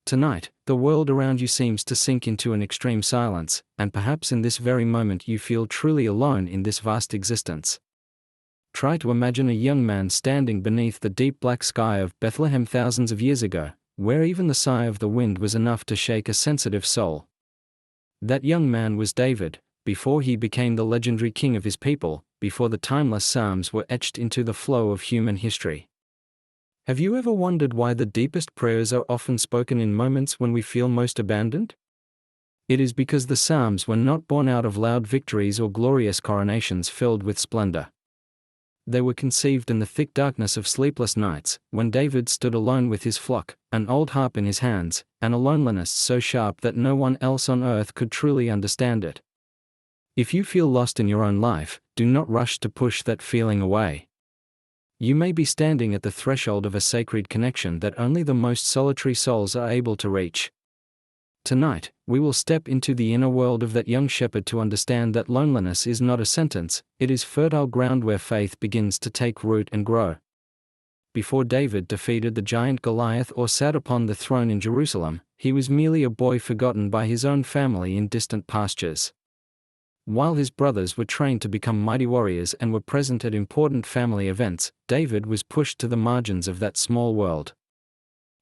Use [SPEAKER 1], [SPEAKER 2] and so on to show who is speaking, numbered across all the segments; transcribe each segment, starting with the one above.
[SPEAKER 1] Tonight, the world around you seems to sink into an extreme silence, and perhaps in this very moment you feel truly alone in this vast existence. Try to imagine a young man standing beneath the deep black sky of Bethlehem thousands of years ago, where even the sigh of the wind was enough to shake a sensitive soul. That young man was David, before he became the legendary king of his people, before the timeless Psalms were etched into the flow of human history. Have you ever wondered why the deepest prayers are often spoken in moments when we feel most abandoned? It is because the Psalms were not born out of loud victories or glorious coronations filled with splendor. They were conceived in the thick darkness of sleepless nights, when David stood alone with his flock, an old harp in his hands, and a loneliness so sharp that no one else on earth could truly understand it. If you feel lost in your own life, do not rush to push that feeling away. You may be standing at the threshold of a sacred connection that only the most solitary souls are able to reach. Tonight, we will step into the inner world of that young shepherd to understand that loneliness is not a sentence, it is fertile ground where faith begins to take root and grow. Before David defeated the giant Goliath or sat upon the throne in Jerusalem, he was merely a boy forgotten by his own family in distant pastures. While his brothers were trained to become mighty warriors and were present at important family events, David was pushed to the margins of that small world.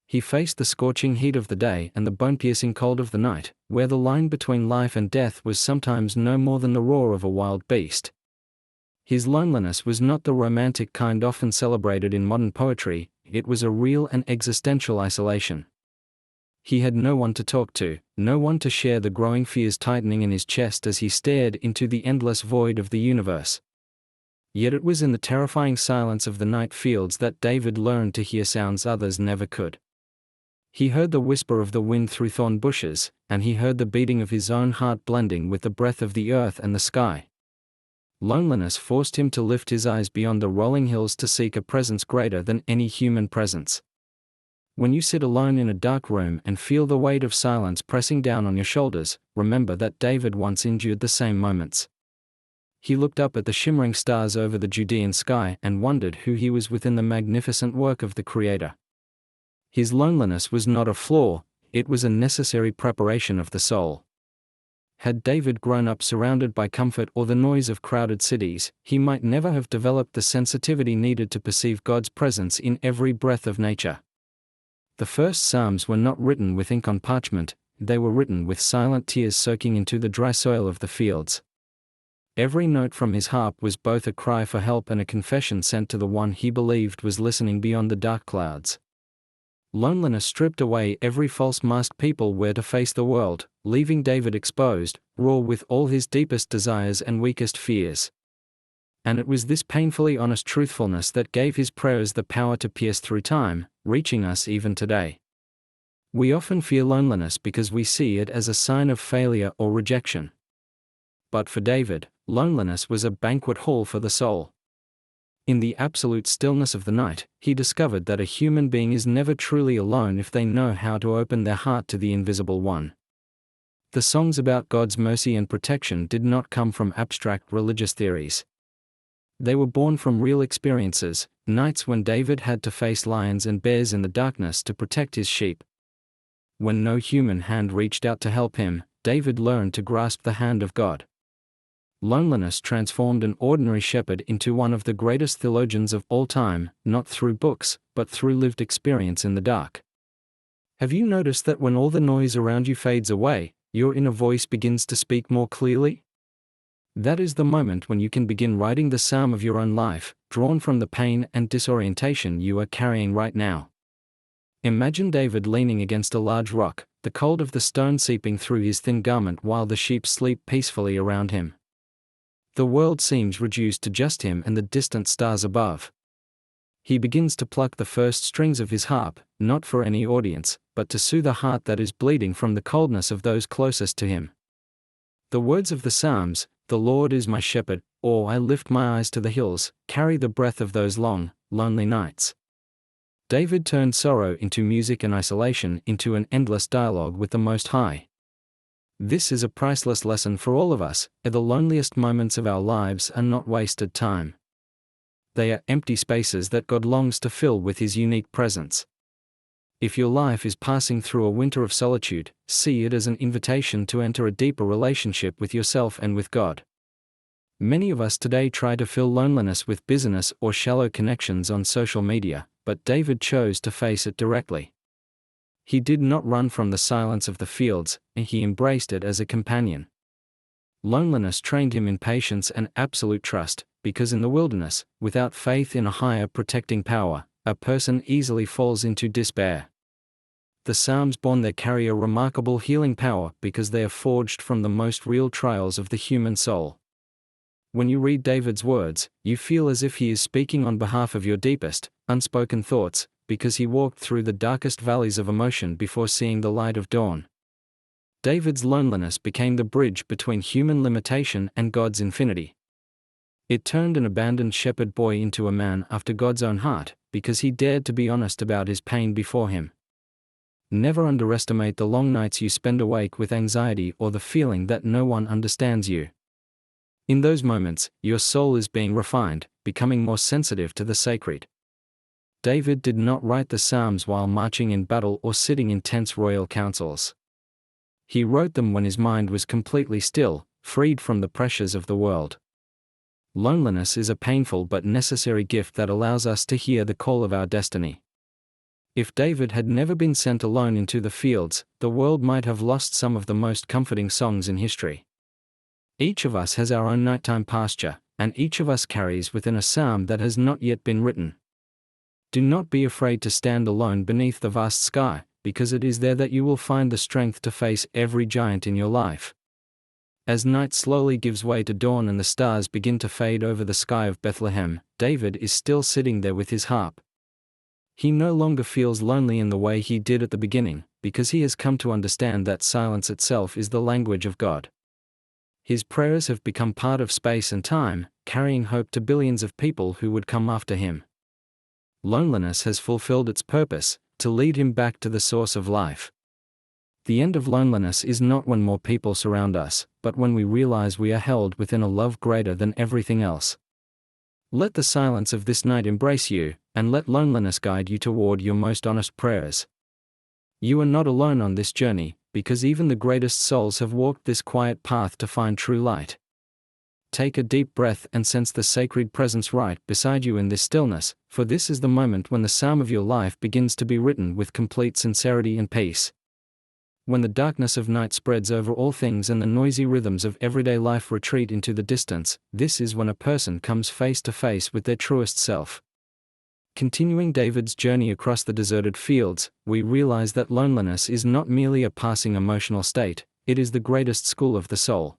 [SPEAKER 1] He faced the scorching heat of the day and the bone-piercing cold of the night, where the line between life and death was sometimes no more than the roar of a wild beast. His loneliness was not the romantic kind often celebrated in modern poetry, it was a real and existential isolation. He had no one to talk to, no one to share the growing fears tightening in his chest as he stared into the endless void of the universe. Yet it was in the terrifying silence of the night fields that David learned to hear sounds others never could. He heard the whisper of the wind through thorn bushes, and he heard the beating of his own heart blending with the breath of the earth and the sky. Loneliness forced him to lift his eyes beyond the rolling hills to seek a presence greater than any human presence. When you sit alone in a dark room and feel the weight of silence pressing down on your shoulders, remember that David once endured the same moments. He looked up at the shimmering stars over the Judean sky and wondered who he was within the magnificent work of the Creator. His loneliness was not a flaw, it was a necessary preparation of the soul. Had David grown up surrounded by comfort or the noise of crowded cities, he might never have developed the sensitivity needed to perceive God's presence in every breath of nature. The first Psalms were not written with ink on parchment, they were written with silent tears soaking into the dry soil of the fields. Every note from his harp was both a cry for help and a confession sent to the one he believed was listening beyond the dark clouds. Loneliness stripped away every false mask people wear to face the world, leaving David exposed, raw with all his deepest desires and weakest fears. And it was this painfully honest truthfulness that gave his prayers the power to pierce through time, reaching us even today. We often fear loneliness because we see it as a sign of failure or rejection. But for David, loneliness was a banquet hall for the soul. In the absolute stillness of the night, he discovered that a human being is never truly alone if they know how to open their heart to the Invisible One. The songs about God's mercy and protection did not come from abstract religious theories. They were born from real experiences, nights when David had to face lions and bears in the darkness to protect his sheep. When no human hand reached out to help him, David learned to grasp the hand of God. Loneliness transformed an ordinary shepherd into one of the greatest theologians of all time, not through books, but through lived experience in the dark. Have you noticed that when all the noise around you fades away, your inner voice begins to speak more clearly? That is the moment when you can begin writing the psalm of your own life, drawn from the pain and disorientation you are carrying right now. Imagine David leaning against a large rock, the cold of the stone seeping through his thin garment while the sheep sleep peacefully around him. The world seems reduced to just him and the distant stars above. He begins to pluck the first strings of his harp, not for any audience, but to soothe a heart that is bleeding from the coldness of those closest to him. The words of the Psalms, "The Lord is my shepherd," or "I lift my eyes to the hills," carry the breath of those long, lonely nights. David turned sorrow into music and isolation into an endless dialogue with the Most High. This is a priceless lesson for all of us, the loneliest moments of our lives are not wasted time. They are empty spaces that God longs to fill with His unique presence. If your life is passing through a winter of solitude, see it as an invitation to enter a deeper relationship with yourself and with God. Many of us today try to fill loneliness with busyness or shallow connections on social media, but David chose to face it directly. He did not run from the silence of the fields, and he embraced it as a companion. Loneliness trained him in patience and absolute trust, because in the wilderness, without faith in a higher protecting power, a person easily falls into despair. The Psalms born there carry a remarkable healing power because they are forged from the most real trials of the human soul. When you read David's words, you feel as if he is speaking on behalf of your deepest, unspoken thoughts, because he walked through the darkest valleys of emotion before seeing the light of dawn. David's loneliness became the bridge between human limitation and God's infinity. It turned an abandoned shepherd boy into a man after God's own heart, because he dared to be honest about his pain before him. Never underestimate the long nights you spend awake with anxiety or the feeling that no one understands you. In those moments, your soul is being refined, becoming more sensitive to the sacred. David did not write the Psalms while marching in battle or sitting in tense royal councils. He wrote them when his mind was completely still, freed from the pressures of the world. Loneliness is a painful but necessary gift that allows us to hear the call of our destiny. If David had never been sent alone into the fields, the world might have lost some of the most comforting songs in history. Each of us has our own nighttime pasture, and each of us carries within a psalm that has not yet been written. Do not be afraid to stand alone beneath the vast sky, because it is there that you will find the strength to face every giant in your life. As night slowly gives way to dawn and the stars begin to fade over the sky of Bethlehem, David is still sitting there with his harp. He no longer feels lonely in the way he did at the beginning, because he has come to understand that silence itself is the language of God. His prayers have become part of space and time, carrying hope to billions of people who would come after him. Loneliness has fulfilled its purpose, to lead him back to the source of life. The end of loneliness is not when more people surround us, but when we realize we are held within a love greater than everything else. Let the silence of this night embrace you, and let loneliness guide you toward your most honest prayers. You are not alone on this journey, because even the greatest souls have walked this quiet path to find true light. Take a deep breath and sense the sacred presence right beside you in this stillness, for this is the moment when the psalm of your life begins to be written with complete sincerity and peace. When the darkness of night spreads over all things and the noisy rhythms of everyday life retreat into the distance, this is when a person comes face to face with their truest self. Continuing David's journey across the deserted fields, we realize that loneliness is not merely a passing emotional state, it is the greatest school of the soul.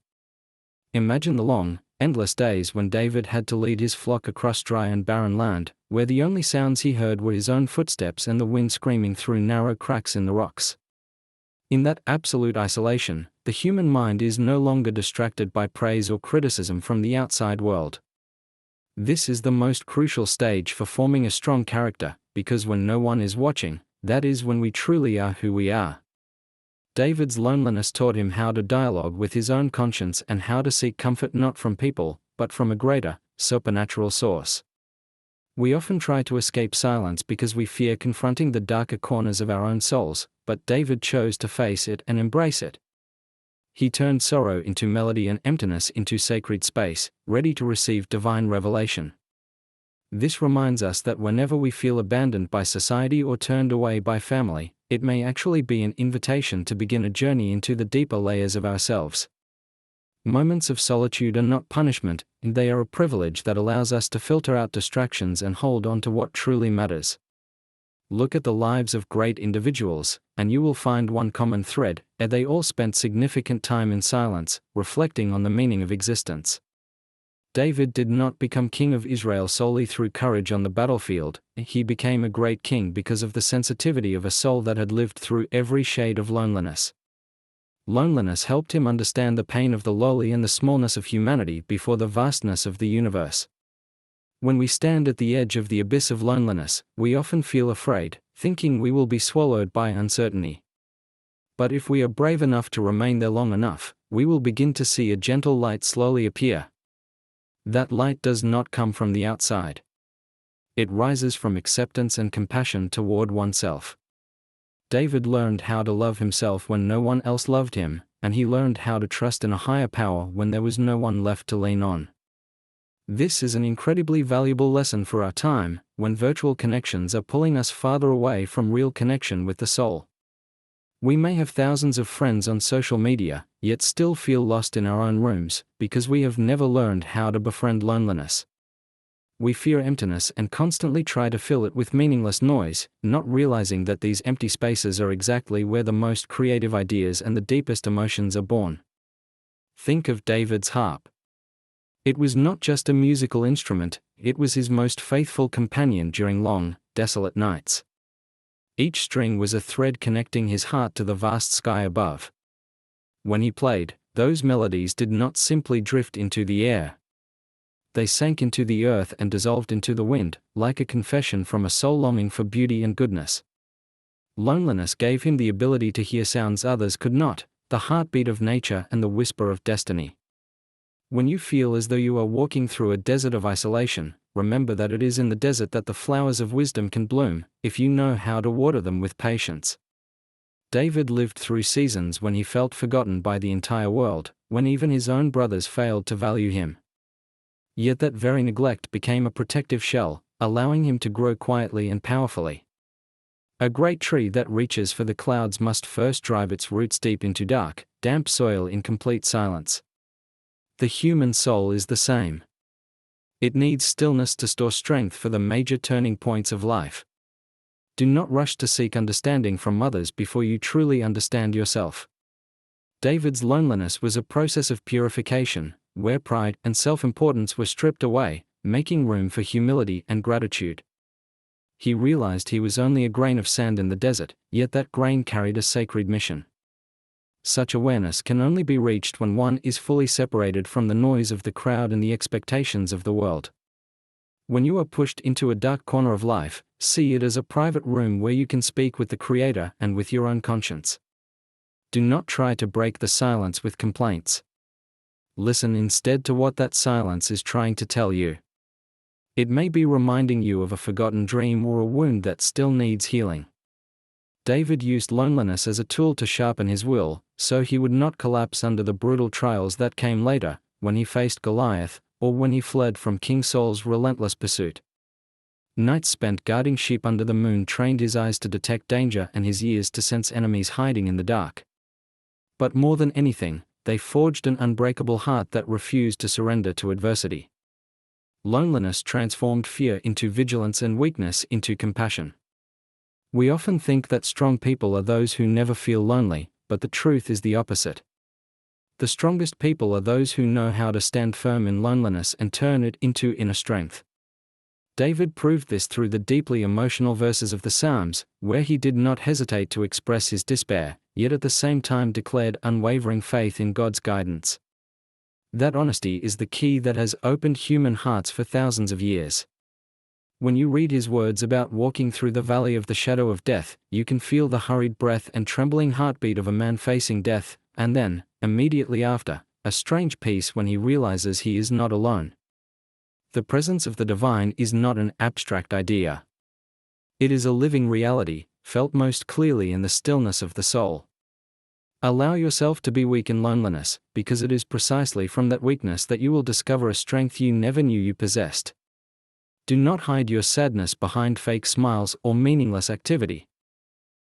[SPEAKER 1] Imagine the long, endless days when David had to lead his flock across dry and barren land, where the only sounds he heard were his own footsteps and the wind screaming through narrow cracks in the rocks. In that absolute isolation, the human mind is no longer distracted by praise or criticism from the outside world. This is the most crucial stage for forming a strong character, because when no one is watching, that is when we truly are who we are. David's loneliness taught him how to dialogue with his own conscience and how to seek comfort not from people, but from a greater, supernatural source. We often try to escape silence because we fear confronting the darker corners of our own souls, but David chose to face it and embrace it. He turned sorrow into melody and emptiness into sacred space, ready to receive divine revelation. This reminds us that whenever we feel abandoned by society or turned away by family, it may actually be an invitation to begin a journey into the deeper layers of ourselves. Moments of solitude are not punishment, they are a privilege that allows us to filter out distractions and hold on to what truly matters. Look at the lives of great individuals, and you will find one common thread, they all spent significant time in silence, reflecting on the meaning of existence. David did not become king of Israel solely through courage on the battlefield, he became a great king because of the sensitivity of a soul that had lived through every shade of loneliness. Loneliness helped him understand the pain of the lowly and the smallness of humanity before the vastness of the universe. When we stand at the edge of the abyss of loneliness, we often feel afraid, thinking we will be swallowed by uncertainty. But if we are brave enough to remain there long enough, we will begin to see a gentle light slowly appear. That light does not come from the outside. It rises from acceptance and compassion toward oneself. David learned how to love himself when no one else loved him, and he learned how to trust in a higher power when there was no one left to lean on. This is an incredibly valuable lesson for our time, when virtual connections are pulling us farther away from real connection with the soul. We may have thousands of friends on social media, yet still feel lost in our own rooms, because we have never learned how to befriend loneliness. We fear emptiness and constantly try to fill it with meaningless noise, not realizing that these empty spaces are exactly where the most creative ideas and the deepest emotions are born. Think of David's harp. It was not just a musical instrument, it was his most faithful companion during long, desolate nights. Each string was a thread connecting his heart to the vast sky above. When he played, those melodies did not simply drift into the air. They sank into the earth and dissolved into the wind, like a confession from a soul longing for beauty and goodness. Loneliness gave him the ability to hear sounds others could not, the heartbeat of nature and the whisper of destiny. When you feel as though you are walking through a desert of isolation, remember that it is in the desert that the flowers of wisdom can bloom, if you know how to water them with patience. David lived through seasons when he felt forgotten by the entire world, when even his own brothers failed to value him. Yet that very neglect became a protective shell, allowing him to grow quietly and powerfully. A great tree that reaches for the clouds must first drive its roots deep into dark, damp soil in complete silence. The human soul is the same. It needs stillness to store strength for the major turning points of life. Do not rush to seek understanding from others before you truly understand yourself. David's loneliness was a process of purification, where pride and self-importance were stripped away, making room for humility and gratitude. He realized he was only a grain of sand in the desert, yet that grain carried a sacred mission. Such awareness can only be reached when one is fully separated from the noise of the crowd and the expectations of the world. When you are pushed into a dark corner of life, see it as a private room where you can speak with the Creator and with your own conscience. Do not try to break the silence with complaints. Listen instead to what that silence is trying to tell you. It may be reminding you of a forgotten dream or a wound that still needs healing. David used loneliness as a tool to sharpen his will, so he would not collapse under the brutal trials that came later, when he faced Goliath, or when he fled from King Saul's relentless pursuit. Nights spent guarding sheep under the moon trained his eyes to detect danger and his ears to sense enemies hiding in the dark. But more than anything, they forged an unbreakable heart that refused to surrender to adversity. Loneliness transformed fear into vigilance and weakness into compassion. We often think that strong people are those who never feel lonely, but the truth is the opposite. The strongest people are those who know how to stand firm in loneliness and turn it into inner strength. David proved this through the deeply emotional verses of the Psalms, where he did not hesitate to express his despair, yet at the same time declared unwavering faith in God's guidance. That honesty is the key that has opened human hearts for thousands of years. When you read his words about walking through the valley of the shadow of death, you can feel the hurried breath and trembling heartbeat of a man facing death, and then, immediately after, a strange peace when he realizes he is not alone. The presence of the divine is not an abstract idea. It is a living reality, felt most clearly in the stillness of the soul. Allow yourself to be weak in loneliness, because it is precisely from that weakness that you will discover a strength you never knew you possessed. Do not hide your sadness behind fake smiles or meaningless activity.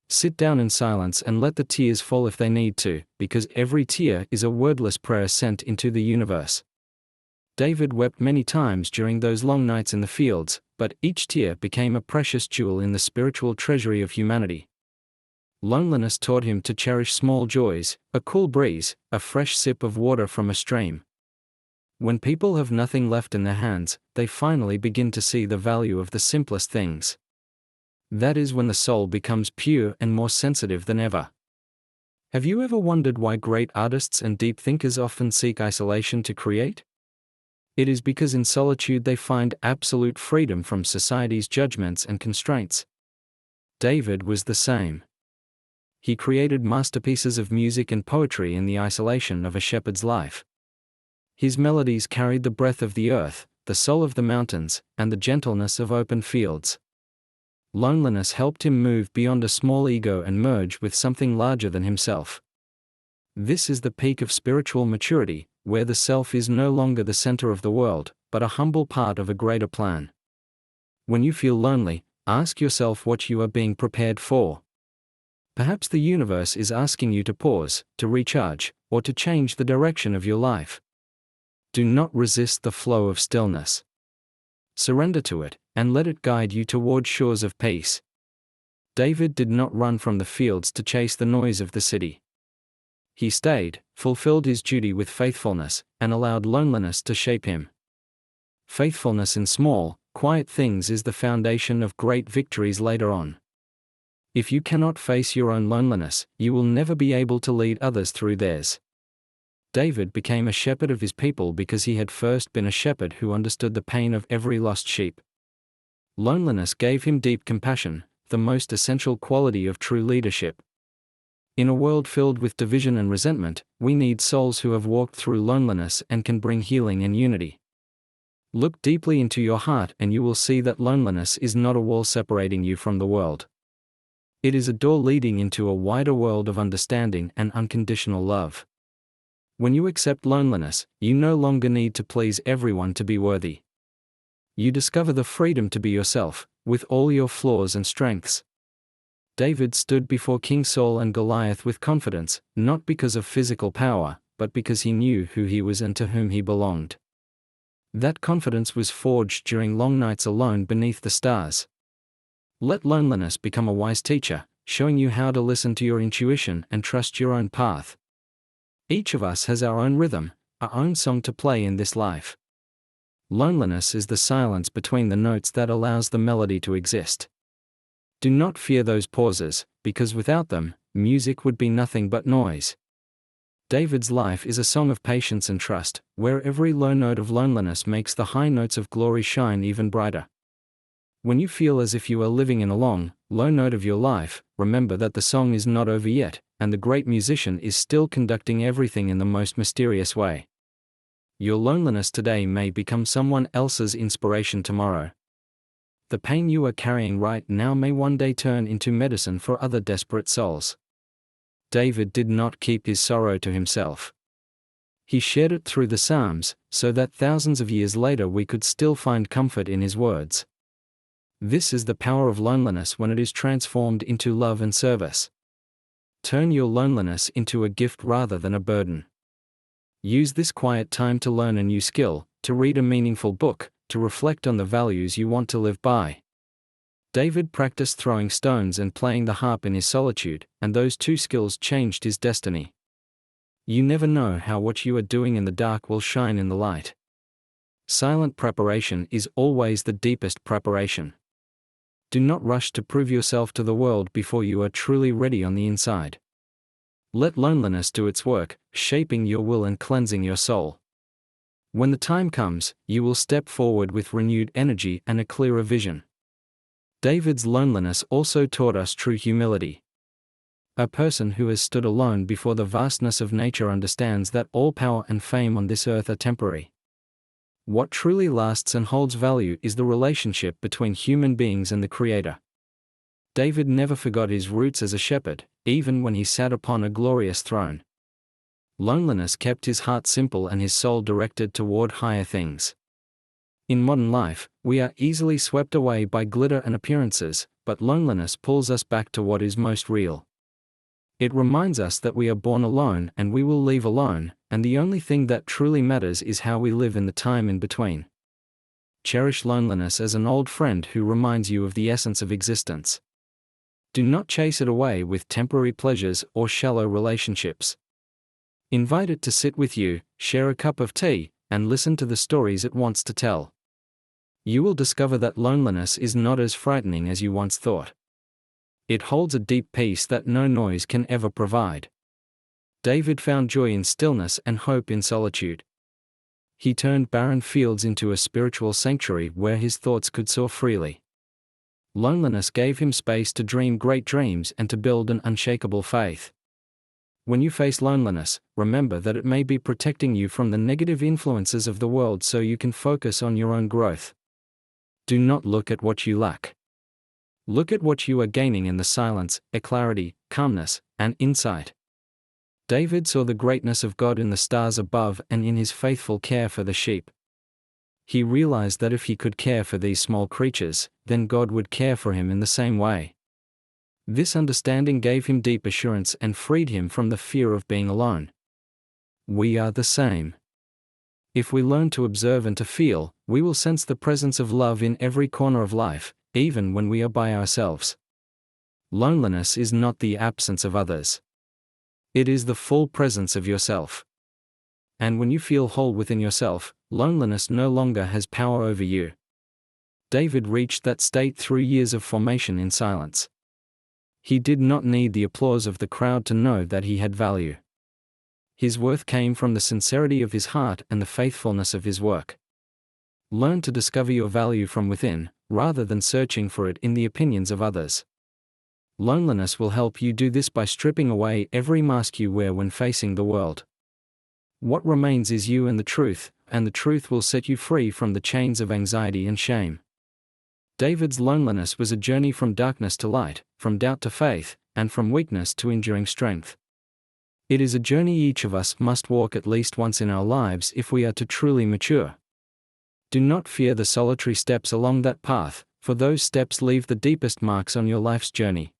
[SPEAKER 1] Sit down in silence and let the tears fall if they need to, because every tear is a wordless prayer sent into the universe. David wept many times during those long nights in the fields, but each tear became a precious jewel in the spiritual treasury of humanity. Loneliness taught him to cherish small joys, a cool breeze, a fresh sip of water from a stream. When people have nothing left in their hands, they finally begin to see the value of the simplest things. That is when the soul becomes pure and more sensitive than ever. Have you ever wondered why great artists and deep thinkers often seek isolation to create? It is because in solitude they find absolute freedom from society's judgments and constraints. David was the same. He created masterpieces of music and poetry in the isolation of a shepherd's life. His melodies carried the breath of the earth, the soul of the mountains, and the gentleness of open fields. Loneliness helped him move beyond a small ego and merge with something larger than himself. This is the peak of spiritual maturity, where the self is no longer the center of the world, but a humble part of a greater plan. When you feel lonely, ask yourself what you are being prepared for. Perhaps the universe is asking you to pause, to recharge, or to change the direction of your life. Do not resist the flow of stillness. Surrender to it, and let it guide you toward shores of peace. David did not run from the fields to chase the noise of the city. He stayed, fulfilled his duty with faithfulness, and allowed loneliness to shape him. Faithfulness in small, quiet things is the foundation of great victories later on. If you cannot face your own loneliness, you will never be able to lead others through theirs. David became a shepherd of his people because he had first been a shepherd who understood the pain of every lost sheep. Loneliness gave him deep compassion, the most essential quality of true leadership. In a world filled with division and resentment, we need souls who have walked through loneliness and can bring healing and unity. Look deeply into your heart and you will see that loneliness is not a wall separating you from the world. It is a door leading into a wider world of understanding and unconditional love. When you accept loneliness, you no longer need to please everyone to be worthy. You discover the freedom to be yourself, with all your flaws and strengths. David stood before King Saul and Goliath with confidence, not because of physical power, but because he knew who he was and to whom he belonged. That confidence was forged during long nights alone beneath the stars. Let loneliness become a wise teacher, showing you how to listen to your intuition and trust your own path. Each of us has our own rhythm, our own song to play in this life. Loneliness is the silence between the notes that allows the melody to exist. Do not fear those pauses, because without them, music would be nothing but noise. David's life is a song of patience and trust, where every low note of loneliness makes the high notes of glory shine even brighter. When you feel as if you are living in a long, low note of your life, remember that the song is not over yet, and the great musician is still conducting everything in the most mysterious way. Your loneliness today may become someone else's inspiration tomorrow. The pain you are carrying right now may one day turn into medicine for other desperate souls. David did not keep his sorrow to himself. He shared it through the Psalms, so that thousands of years later we could still find comfort in his words. This is the power of loneliness when it is transformed into love and service. Turn your loneliness into a gift rather than a burden. Use this quiet time to learn a new skill, to read a meaningful book, to reflect on the values you want to live by. David practiced throwing stones and playing the harp in his solitude, and those two skills changed his destiny. You never know how what you are doing in the dark will shine in the light. Silent preparation is always the deepest preparation. Do not rush to prove yourself to the world before you are truly ready on the inside. Let loneliness do its work, shaping your will and cleansing your soul. When the time comes, you will step forward with renewed energy and a clearer vision. David's loneliness also taught us true humility. A person who has stood alone before the vastness of nature understands that all power and fame on this earth are temporary. What truly lasts and holds value is the relationship between human beings and the Creator. David never forgot his roots as a shepherd, even when he sat upon a glorious throne. Loneliness kept his heart simple and his soul directed toward higher things. In modern life, we are easily swept away by glitter and appearances, but loneliness pulls us back to what is most real. It reminds us that we are born alone and we will leave alone, and the only thing that truly matters is how we live in the time in between. Cherish loneliness as an old friend who reminds you of the essence of existence. Do not chase it away with temporary pleasures or shallow relationships. Invite it to sit with you, share a cup of tea, and listen to the stories it wants to tell. You will discover that loneliness is not as frightening as you once thought. It holds a deep peace that no noise can ever provide. David found joy in stillness and hope in solitude. He turned barren fields into a spiritual sanctuary where his thoughts could soar freely. Loneliness gave him space to dream great dreams and to build an unshakable faith. When you face loneliness, remember that it may be protecting you from the negative influences of the world so you can focus on your own growth. Do not look at what you lack. Look at what you are gaining in the silence, clarity, calmness, and insight. David saw the greatness of God in the stars above and in his faithful care for the sheep. He realized that if he could care for these small creatures, then God would care for him in the same way. This understanding gave him deep assurance and freed him from the fear of being alone. We are the same. If we learn to observe and to feel, we will sense the presence of love in every corner of life, even when we are by ourselves. Loneliness is not the absence of others. It is the full presence of yourself. And when you feel whole within yourself, loneliness no longer has power over you. David reached that state through years of formation in silence. He did not need the applause of the crowd to know that he had value. His worth came from the sincerity of his heart and the faithfulness of his work. Learn to discover your value from within, rather than searching for it in the opinions of others. Loneliness will help you do this by stripping away every mask you wear when facing the world. What remains is you and the truth will set you free from the chains of anxiety and shame. David's loneliness was a journey from darkness to light, from doubt to faith, and from weakness to enduring strength. It is a journey each of us must walk at least once in our lives if we are to truly mature. Do not fear the solitary steps along that path, for those steps leave the deepest marks on your life's journey.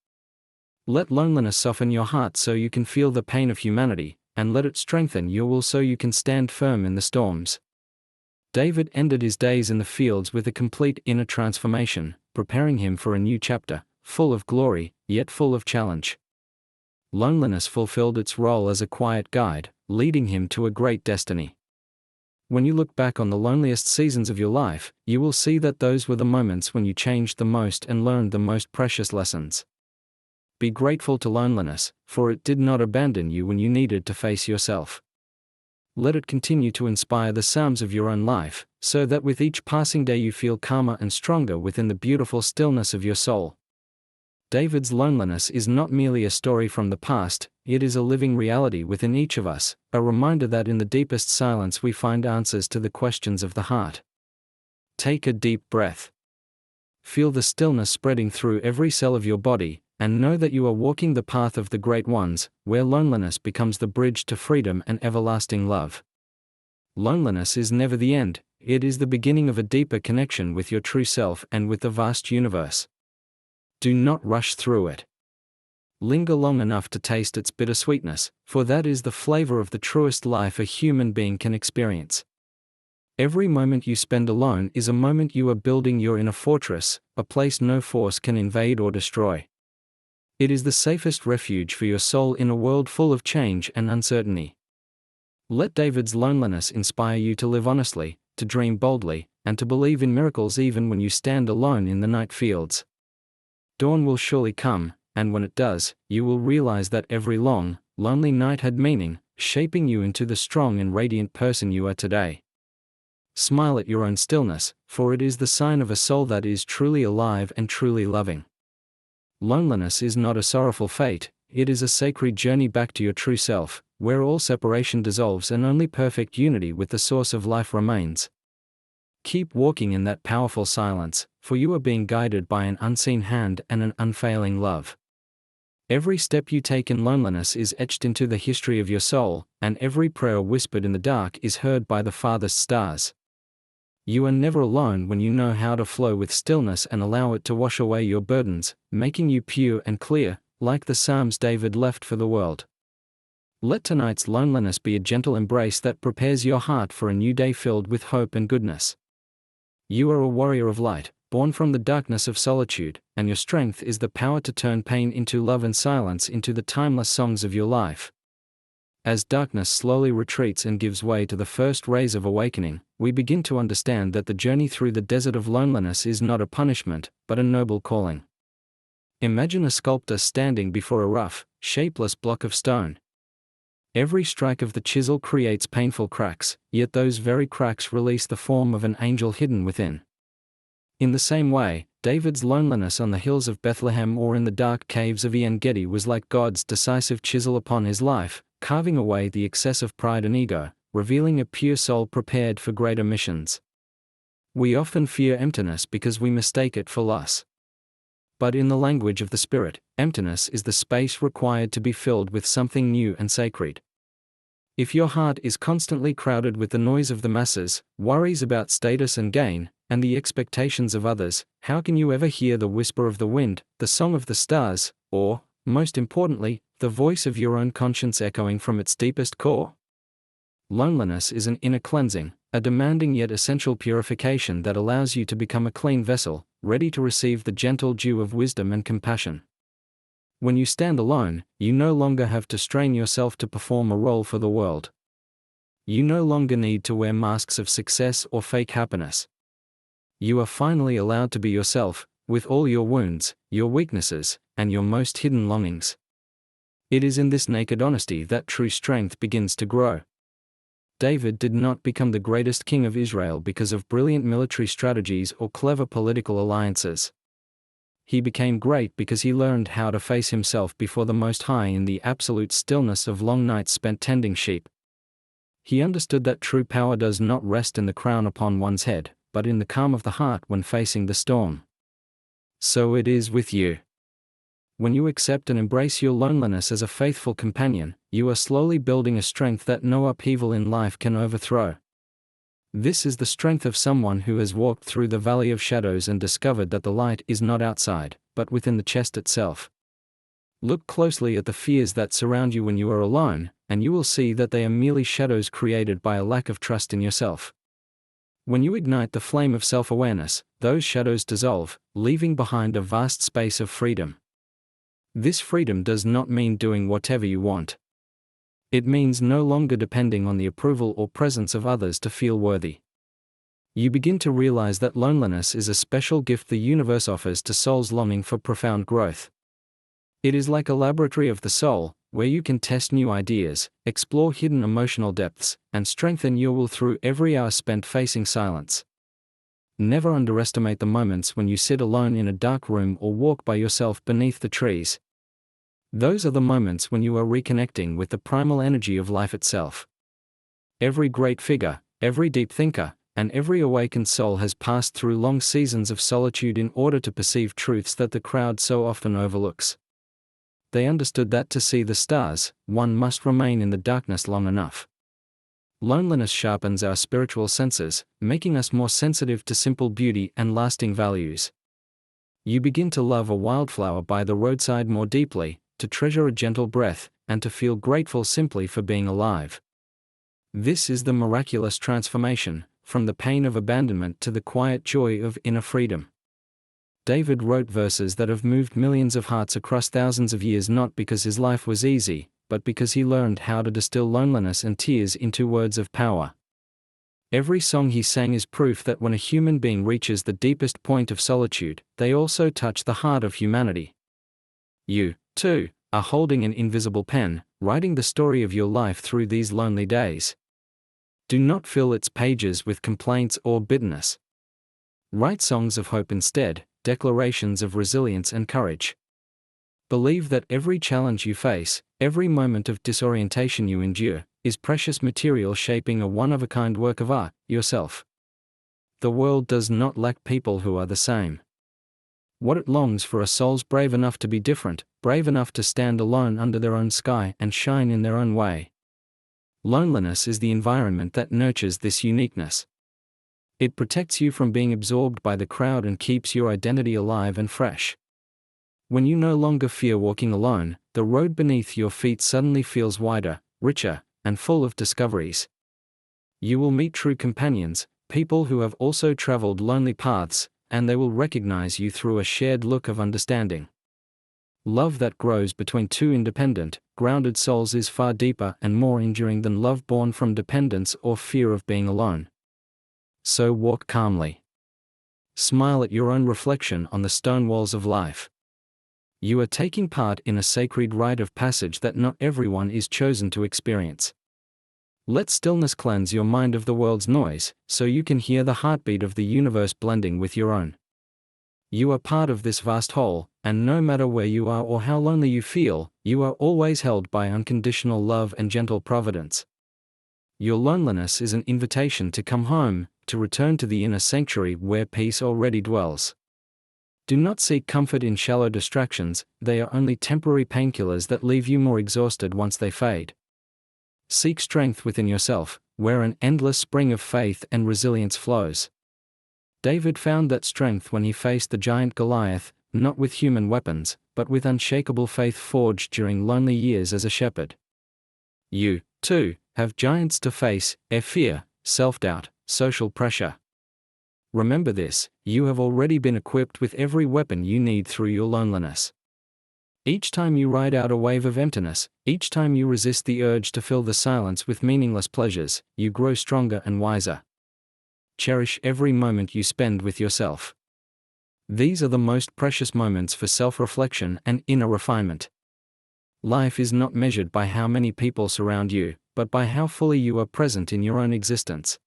[SPEAKER 1] Let loneliness soften your heart so you can feel the pain of humanity, and let it strengthen your will so you can stand firm in the storms. David ended his days in the fields with a complete inner transformation, preparing him for a new chapter, full of glory, yet full of challenge. Loneliness fulfilled its role as a quiet guide, leading him to a great destiny. When you look back on the loneliest seasons of your life, you will see that those were the moments when you changed the most and learned the most precious lessons. Be grateful to loneliness, for it did not abandon you when you needed to face yourself. Let it continue to inspire the psalms of your own life, so that with each passing day you feel calmer and stronger within the beautiful stillness of your soul. David's loneliness is not merely a story from the past, it is a living reality within each of us, a reminder that in the deepest silence we find answers to the questions of the heart. Take a deep breath. Feel the stillness spreading through every cell of your body, and know that you are walking the path of the great ones, where loneliness becomes the bridge to freedom and everlasting love. Loneliness is never the end, it is the beginning of a deeper connection with your true self and with the vast universe. Do not rush through it. Linger long enough to taste its bittersweetness, for that is the flavor of the truest life a human being can experience. Every moment you spend alone is a moment you are building your inner fortress, a place no force can invade or destroy. It is the safest refuge for your soul in a world full of change and uncertainty. Let David's loneliness inspire you to live honestly, to dream boldly, and to believe in miracles even when you stand alone in the night fields. Dawn will surely come, and when it does, you will realize that every long, lonely night had meaning, shaping you into the strong and radiant person you are today. Smile at your own stillness, for it is the sign of a soul that is truly alive and truly loving. Loneliness is not a sorrowful fate, it is a sacred journey back to your true self, where all separation dissolves and only perfect unity with the source of life remains. Keep walking in that powerful silence, for you are being guided by an unseen hand and an unfailing love. Every step you take in loneliness is etched into the history of your soul, and every prayer whispered in the dark is heard by the farthest stars. You are never alone when you know how to flow with stillness and allow it to wash away your burdens, making you pure and clear, like the Psalms David left for the world. Let tonight's loneliness be a gentle embrace that prepares your heart for a new day filled with hope and goodness. You are a warrior of light, born from the darkness of solitude, and your strength is the power to turn pain into love and silence into the timeless songs of your life. As darkness slowly retreats and gives way to the first rays of awakening, we begin to understand that the journey through the desert of loneliness is not a punishment, but a noble calling. Imagine a sculptor standing before a rough, shapeless block of stone. Every strike of the chisel creates painful cracks, yet those very cracks release the form of an angel hidden within. In the same way, David's loneliness on the hills of Bethlehem or in the dark caves of En Gedi was like God's decisive chisel upon his life, carving away the excess of pride and ego, revealing a pure soul prepared for greater missions. We often fear emptiness because we mistake it for loss. But in the language of the Spirit, emptiness is the space required to be filled with something new and sacred. If your heart is constantly crowded with the noise of the masses, worries about status and gain, and the expectations of others, how can you ever hear the whisper of the wind, the song of the stars, or, most importantly, the voice of your own conscience echoing from its deepest core? Loneliness is an inner cleansing, a demanding yet essential purification that allows you to become a clean vessel, ready to receive the gentle dew of wisdom and compassion. When you stand alone, you no longer have to strain yourself to perform a role for the world. You no longer need to wear masks of success or fake happiness. You are finally allowed to be yourself, with all your wounds, your weaknesses, and your most hidden longings. It is in this naked honesty that true strength begins to grow. David did not become the greatest king of Israel because of brilliant military strategies or clever political alliances. He became great because he learned how to face himself before the Most High in the absolute stillness of long nights spent tending sheep. He understood that true power does not rest in the crown upon one's head, but in the calm of the heart when facing the storm. So it is with you. When you accept and embrace your loneliness as a faithful companion, you are slowly building a strength that no upheaval in life can overthrow. This is the strength of someone who has walked through the valley of shadows and discovered that the light is not outside, but within the chest itself. Look closely at the fears that surround you when you are alone, and you will see that they are merely shadows created by a lack of trust in yourself. When you ignite the flame of self-awareness, those shadows dissolve, leaving behind a vast space of freedom. This freedom does not mean doing whatever you want. It means no longer depending on the approval or presence of others to feel worthy. You begin to realize that loneliness is a special gift the universe offers to souls longing for profound growth. It is like a laboratory of the soul, where you can test new ideas, explore hidden emotional depths, and strengthen your will through every hour spent facing silence. Never underestimate the moments when you sit alone in a dark room or walk by yourself beneath the trees. Those are the moments when you are reconnecting with the primal energy of life itself. Every great figure, every deep thinker, and every awakened soul has passed through long seasons of solitude in order to perceive truths that the crowd so often overlooks. They understood that to see the stars, one must remain in the darkness long enough. Loneliness sharpens our spiritual senses, making us more sensitive to simple beauty and lasting values. You begin to love a wildflower by the roadside more deeply, to treasure a gentle breath, and to feel grateful simply for being alive. This is the miraculous transformation, from the pain of abandonment to the quiet joy of inner freedom. David wrote verses that have moved millions of hearts across thousands of years not because his life was easy, but because he learned how to distill loneliness and tears into words of power. Every song he sang is proof that when a human being reaches the deepest point of solitude, they also touch the heart of humanity. You, too, are holding an invisible pen, writing the story of your life through these lonely days. Do not fill its pages with complaints or bitterness. Write songs of hope instead, declarations of resilience and courage. Believe that every challenge you face, every moment of disorientation you endure, is precious material shaping a one-of-a-kind work of art, yourself. The world does not lack people who are the same. What it longs for are souls brave enough to be different, brave enough to stand alone under their own sky and shine in their own way. Loneliness is the environment that nurtures this uniqueness. It protects you from being absorbed by the crowd and keeps your identity alive and fresh. When you no longer fear walking alone, the road beneath your feet suddenly feels wider, richer, and full of discoveries. You will meet true companions, people who have also traveled lonely paths, and they will recognize you through a shared look of understanding. Love that grows between two independent, grounded souls is far deeper and more enduring than love born from dependence or fear of being alone. So walk calmly. Smile at your own reflection on the stone walls of life. You are taking part in a sacred rite of passage that not everyone is chosen to experience. Let stillness cleanse your mind of the world's noise, so you can hear the heartbeat of the universe blending with your own. You are part of this vast whole, and no matter where you are or how lonely you feel, you are always held by unconditional love and gentle providence. Your loneliness is an invitation to come home, to return to the inner sanctuary where peace already dwells. Do not seek comfort in shallow distractions, they are only temporary painkillers that leave you more exhausted once they fade. Seek strength within yourself, where an endless spring of faith and resilience flows. David found that strength when he faced the giant Goliath, not with human weapons, but with unshakable faith forged during lonely years as a shepherd. You, too, have giants to face: fear, self-doubt, social pressure. Remember this: you have already been equipped with every weapon you need through your loneliness. Each time you ride out a wave of emptiness, each time you resist the urge to fill the silence with meaningless pleasures, you grow stronger and wiser. Cherish every moment you spend with yourself. These are the most precious moments for self-reflection and inner refinement. Life is not measured by how many people surround you, but by how fully you are present in your own existence.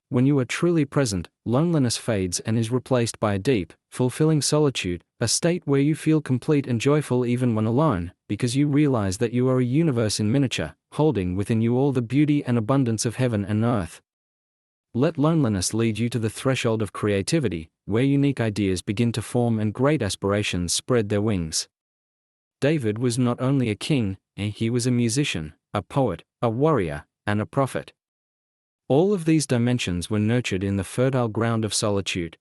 [SPEAKER 1] When you are truly present, loneliness fades and is replaced by a deep, fulfilling solitude, a state where you feel complete and joyful even when alone, because you realize that you are a universe in miniature, holding within you all the beauty and abundance of heaven and earth. Let loneliness lead you to the threshold of creativity, where unique ideas begin to form and great aspirations spread their wings. David was not only a king, he was a musician, a poet, a warrior, and a prophet. All of these dimensions were nurtured in the fertile ground of solitude.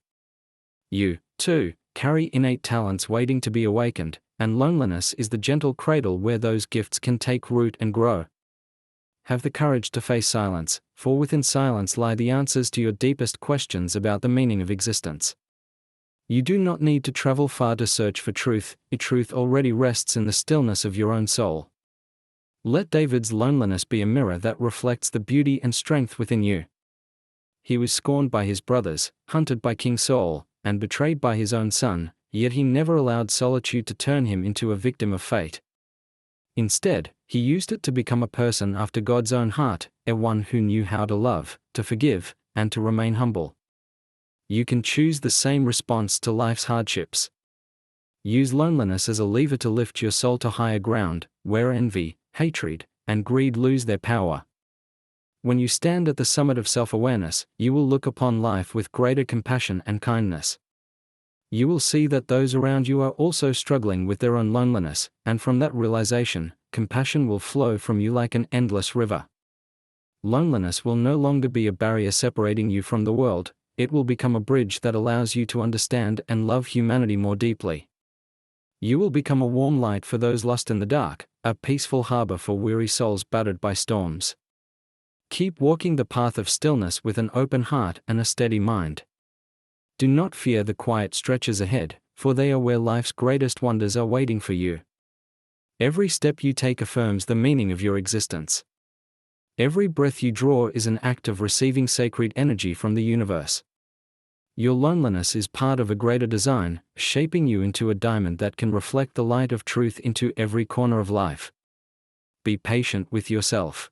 [SPEAKER 1] You, too, carry innate talents waiting to be awakened, and loneliness is the gentle cradle where those gifts can take root and grow. Have the courage to face silence, for within silence lie the answers to your deepest questions about the meaning of existence. You do not need to travel far to search for truth; truth already rests in the stillness of your own soul. Let David's loneliness be a mirror that reflects the beauty and strength within you. He was scorned by his brothers, hunted by King Saul, and betrayed by his own son, yet he never allowed solitude to turn him into a victim of fate. Instead, he used it to become a person after God's own heart, one who knew how to love, to forgive, and to remain humble. You can choose the same response to life's hardships. Use loneliness as a lever to lift your soul to higher ground, where envy, hatred, and greed lose their power. When you stand at the summit of self-awareness, you will look upon life with greater compassion and kindness. You will see that those around you are also struggling with their own loneliness, and from that realization, compassion will flow from you like an endless river. Loneliness will no longer be a barrier separating you from the world; it will become a bridge that allows you to understand and love humanity more deeply. You will become a warm light for those lost in the dark, a peaceful harbor for weary souls battered by storms. Keep walking the path of stillness with an open heart and a steady mind. Do not fear the quiet stretches ahead, for they are where life's greatest wonders are waiting for you. Every step you take affirms the meaning of your existence. Every breath you draw is an act of receiving sacred energy from the universe. Your loneliness is part of a greater design, shaping you into a diamond that can reflect the light of truth into every corner of life. Be patient with yourself.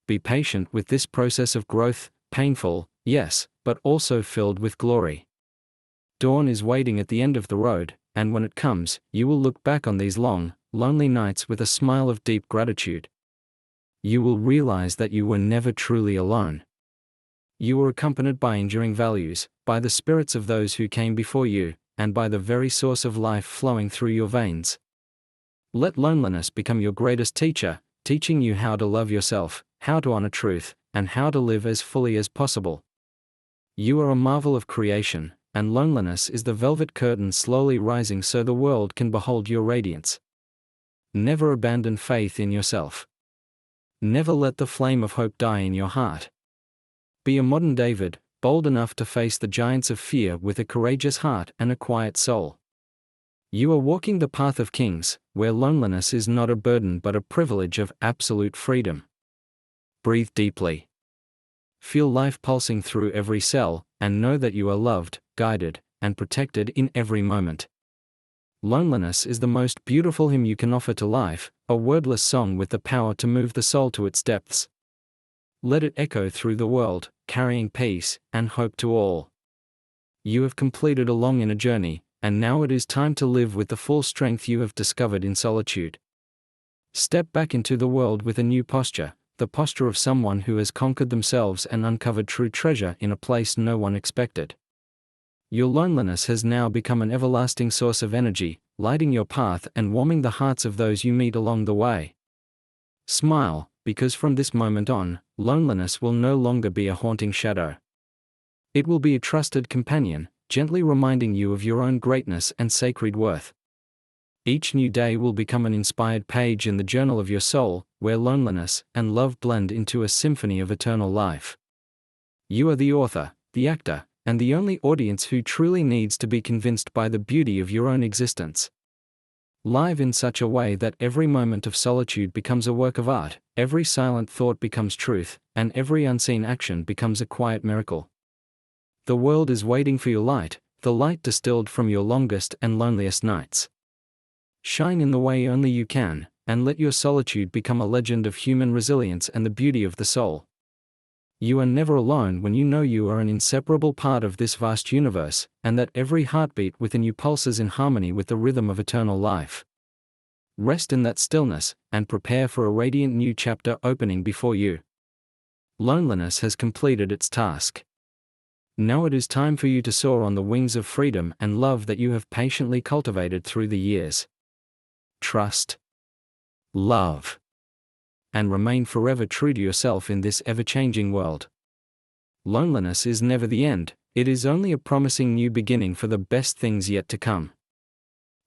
[SPEAKER 1] Be patient with this process of growth, painful, yes, but also filled with glory. Dawn is waiting at the end of the road, and when it comes, you will look back on these long, lonely nights with a smile of deep gratitude. You will realize that you were never truly alone. You were accompanied by enduring values, by the spirits of those who came before you, and by the very source of life flowing through your veins. Let loneliness become your greatest teacher, teaching you how to love yourself, how to honor truth, and how to live as fully as possible. You are a marvel of creation, and loneliness is the velvet curtain slowly rising so the world can behold your radiance. Never abandon faith in yourself. Never let the flame of hope die in your heart. Be a modern David, bold enough to face the giants of fear with a courageous heart and a quiet soul. You are walking the path of kings, where loneliness is not a burden but a privilege of absolute freedom. Breathe deeply. Feel life pulsing through every cell, and know that you are loved, guided, and protected in every moment. Loneliness is the most beautiful hymn you can offer to life, a wordless song with the power to move the soul to its depths. Let it echo through the world, carrying peace and hope to all. You have completed a long inner journey, and now it is time to live with the full strength you have discovered in solitude. Step back into the world with a new posture, the posture of someone who has conquered themselves and uncovered true treasure in a place no one expected. Your loneliness has now become an everlasting source of energy, lighting your path and warming the hearts of those you meet along the way. Smile, because from this moment on, loneliness will no longer be a haunting shadow. It will be a trusted companion, gently reminding you of your own greatness and sacred worth. Each new day will become an inspired page in the journal of your soul, where loneliness and love blend into a symphony of eternal life. You are the author, the actor, and the only audience who truly needs to be convinced by the beauty of your own existence. Live in such a way that every moment of solitude becomes a work of art, every silent thought becomes truth, and every unseen action becomes a quiet miracle. The world is waiting for your light, the light distilled from your longest and loneliest nights. Shine in the way only you can, and let your solitude become a legend of human resilience and the beauty of the soul. You are never alone when you know you are an inseparable part of this vast universe, and that every heartbeat within you pulses in harmony with the rhythm of eternal life. Rest in that stillness, and prepare for a radiant new chapter opening before you. Loneliness has completed its task. Now it is time for you to soar on the wings of freedom and love that you have patiently cultivated through the years. Trust, love, and remain forever true to yourself in this ever-changing world. Loneliness is never the end, it is only a promising new beginning for the best things yet to come.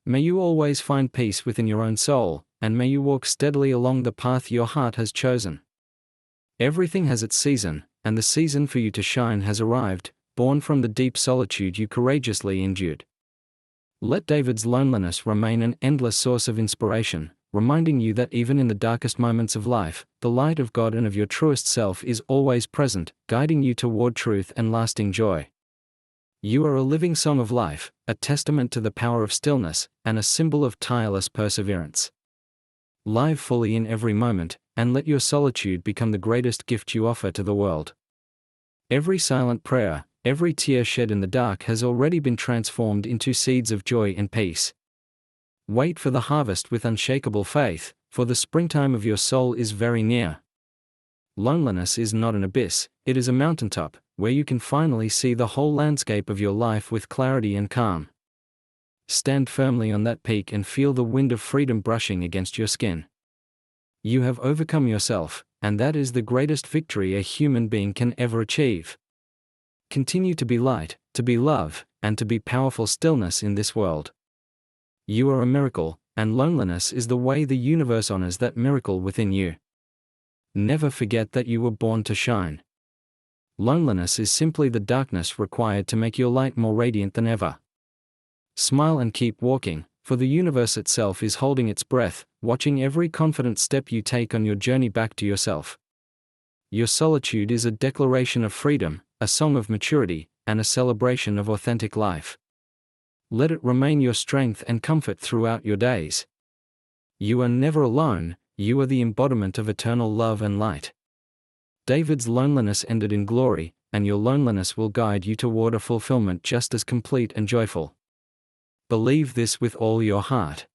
[SPEAKER 1] May you always find peace within your own soul, and may you walk steadily along the path your heart has chosen. Everything has its season, and the season for you to shine has arrived, born from the deep solitude you courageously endured. Let David's loneliness remain an endless source of inspiration, reminding you that even in the darkest moments of life, the light of God and of your truest self is always present, guiding you toward truth and lasting joy. You are a living song of life, a testament to the power of stillness, and a symbol of tireless perseverance. Live fully in every moment, and let your solitude become the greatest gift you offer to the world. Every silent prayer, every tear shed in the dark has already been transformed into seeds of joy and peace. Wait for the harvest with unshakable faith, for the springtime of your soul is very near. Loneliness is not an abyss, it is a mountaintop, where you can finally see the whole landscape of your life with clarity and calm. Stand firmly on that peak and feel the wind of freedom brushing against your skin. You have overcome yourself, and that is the greatest victory a human being can ever achieve. Continue to be light, to be love, and to be powerful stillness in this world. You are a miracle, and loneliness is the way the universe honors that miracle within you. Never forget that you were born to shine. Loneliness is simply the darkness required to make your light more radiant than ever. Smile and keep walking, for the universe itself is holding its breath, watching every confident step you take on your journey back to yourself. Your solitude is a declaration of freedom, a song of maturity, and a celebration of authentic life. Let it remain your strength and comfort throughout your days. You are never alone, you are the embodiment of eternal love and light. David's loneliness ended in glory, and your loneliness will guide you toward a fulfillment just as complete and joyful. Believe this with all your heart.